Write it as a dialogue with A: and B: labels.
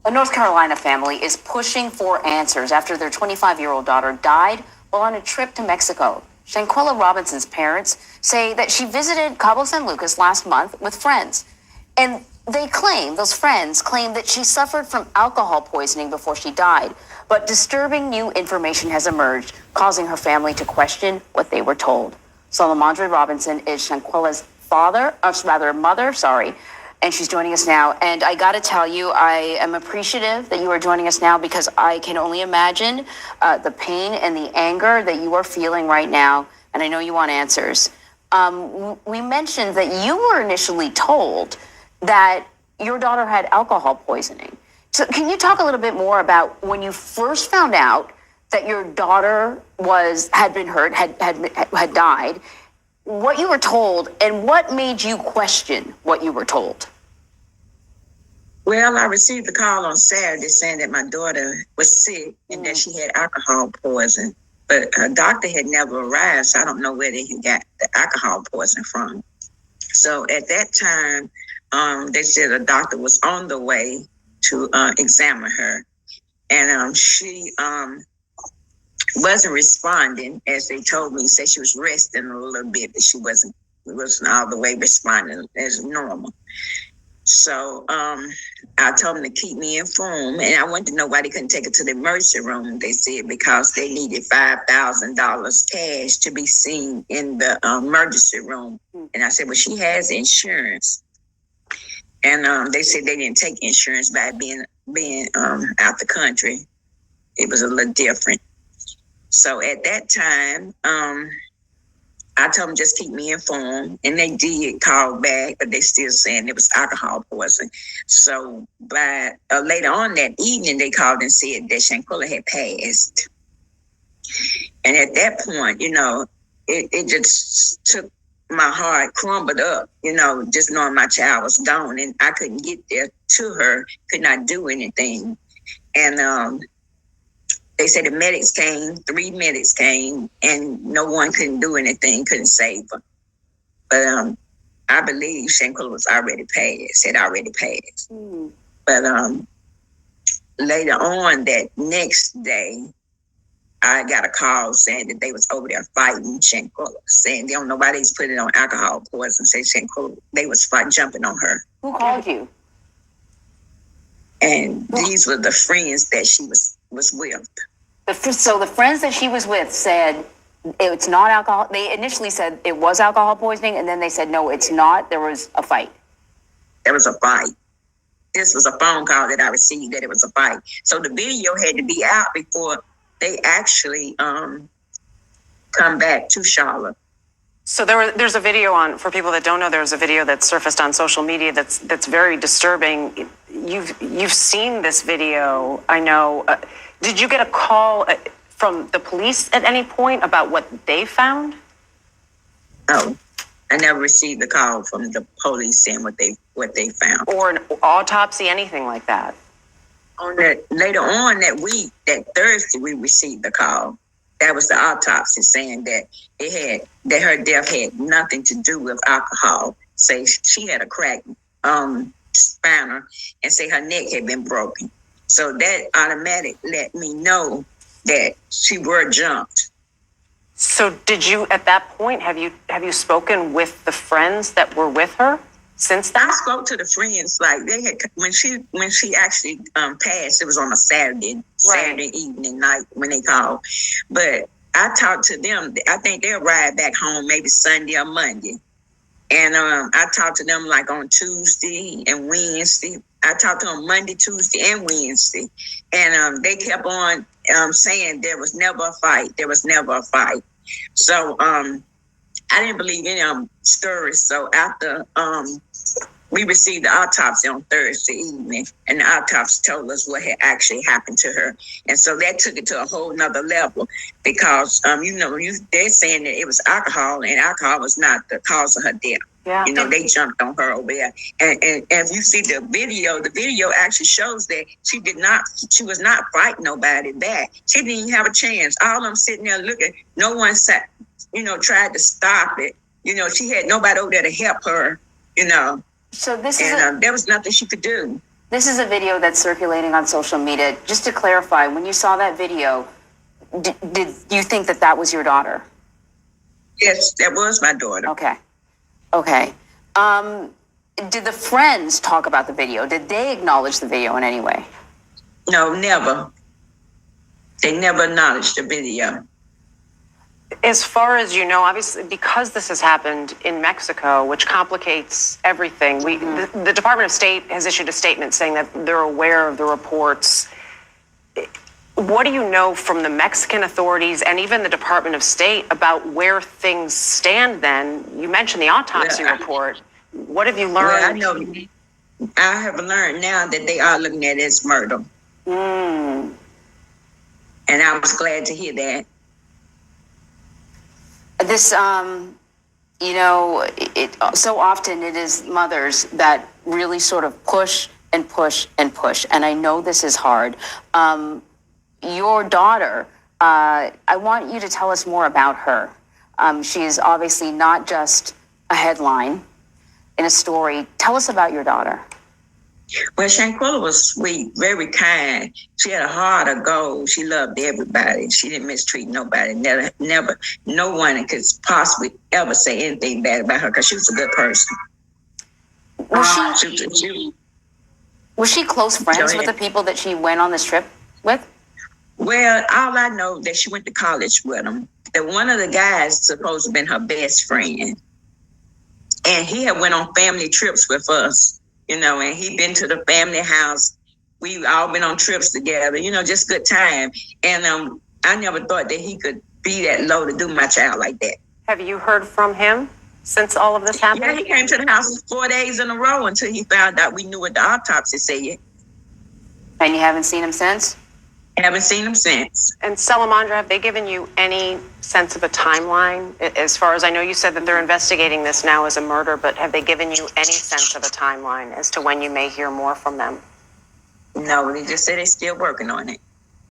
A: A North Carolina family is pushing for answers after their 25-year-old daughter died while on a trip to Mexico. Shanquella Robinson's parents say that she visited Cabo San Lucas last month with friends. And those friends claim that she suffered from alcohol poisoning before she died. But disturbing new information has emerged, causing her family to question what they were told. Salamandra Robinson is Shanquella's mother, and she's joining us now. And I got to tell you, I am appreciative that you are joining us now because I can only imagine the pain and the anger that you are feeling right now. And I know you want answers. We mentioned that you were initially told that your daughter had alcohol poisoning. So can you talk a little bit more about when you first found out that your daughter had been hurt, had died, what you were told, and what made you question what you were told?
B: Well, I received a call on Saturday saying that my daughter was sick and that she had alcohol poison. But her doctor had never arrived, so I don't know where they had got the alcohol poison from. So at that time, they said a doctor was on the way to examine her. And she wasn't responding, as they told me. Said she was resting a little bit, but she wasn't all the way responding as normal. So I told them to keep me informed, and I wanted to know why they couldn't take her to the emergency room. They said because they needed $5,000 cash to be seen in the emergency room. And I said, well, she has insurance. And they said they didn't take insurance by being out the country. It was a little different. So at that time, I told them just keep me informed, and they did call back, but they still saying it was alcohol poisoning. So by later on that evening, they called and said that Shanquella had passed. And at that point, it just took my heart, crumbled up, just knowing my child was gone, and I couldn't get there to her, could not do anything. And they said the medics came, 3 medics came, and no one couldn't do anything, couldn't save her. But I believe Shanquella was had already passed. But later on that next day, I got a call saying that they was over there fighting Shanquella, saying they don't know why they put it on alcohol poison, say Shanquella, they was jumping on her.
A: Who called you?
B: And these were the friends that she was with.
A: So the friends that she was with said it's not alcohol. They initially said it was alcohol poisoning, and then they said, no, it's not. There was a fight.
B: There was a fight. This was a phone call that I received that it was a fight. So the video had to be out before they actually come back to Charlotte.
C: So there's a video for people that don't know, there's a video that surfaced on social media that's very disturbing. You've seen this video, I know. Did you get a call from the police at any point about what they found?
B: Oh, I never received a call from the police saying what they found.
C: Or an autopsy, anything like that?
B: Later on that week, that Thursday, we received the call. That was the autopsy saying that her death had nothing to do with alcohol. Say she had a cracked spinal, and say her neck had been broken. So that automatically let me know that she were jumped.
C: So did you, at that point, have you spoken with the friends that were with her since then?
B: I spoke to the friends, like they had when she actually passed. It was on a Saturday evening night when they called. But I talked to them. I think they'll ride back home maybe Sunday or Monday. And I talked to them like on Tuesday and Wednesday. I talked to them Monday, Tuesday, and Wednesday. And they kept on saying there was never a fight. There was never a fight. So I didn't believe any of them stories. So after we received the autopsy on Thursday evening, and the autopsy told us what had actually happened to her. And so that took it to a whole nother level because, they're saying that it was alcohol, and alcohol was not the cause of her death.
C: Yeah.
B: They jumped on her over there. And if you see the video actually shows that she was not fighting nobody back. She didn't even have a chance. All of them sitting there looking. No one sat, tried to stop it. She had nobody over there to help her,
A: So this
B: there was nothing she could do.
A: This is a video that's circulating on social media. Just to clarify, when you saw that video, did you think that that was your daughter?
B: Yes, that was my daughter.
A: Okay. Okay. Did the friends talk about the video? Did they acknowledge the video in any way?
B: No, never. They never acknowledged the video.
C: As far as you know, obviously, because this has happened in Mexico, which complicates everything, the Department of State has issued a statement saying that they're aware of the reports. What do you know from the Mexican authorities and even the Department of State about where things stand then? You mentioned the autopsy report. What have you learned?
B: Well, I know. I have learned now that they are looking at it as murder. And I was glad to hear that.
A: This, you know, so often it is mothers that really sort of push and push and push. And I know this is hard. Your daughter, I want you to tell us more about her. She is obviously not just a headline in a story. Tell us about your daughter.
B: Well, Shanquella was sweet, very kind. She had a heart of gold. She loved everybody. She didn't mistreat nobody. Never, no one could possibly ever say anything bad about her because she was a good person.
A: Was she close friends with the people that she went on this trip with?
B: Well, all I know that she went to college with them. That one of the guys supposed to have been her best friend. And he had went on family trips with us. You know, and he'd been to the family house. We all been on trips together, you know, just good time. And I never thought that he could be that low to do my child like that.
C: Have you heard from him since all of this happened?
B: Yeah, he came to the house 4 days in a row until he found out we knew what the autopsy said.
A: And you haven't seen him since?
B: Haven't seen him since.
C: And Salamandra, have they given you any sense of a timeline? As far as I know, you said that they're investigating this now as a murder, but have they given you any sense of a timeline as to when you may hear more from them?
B: No, they just said they're still working on it.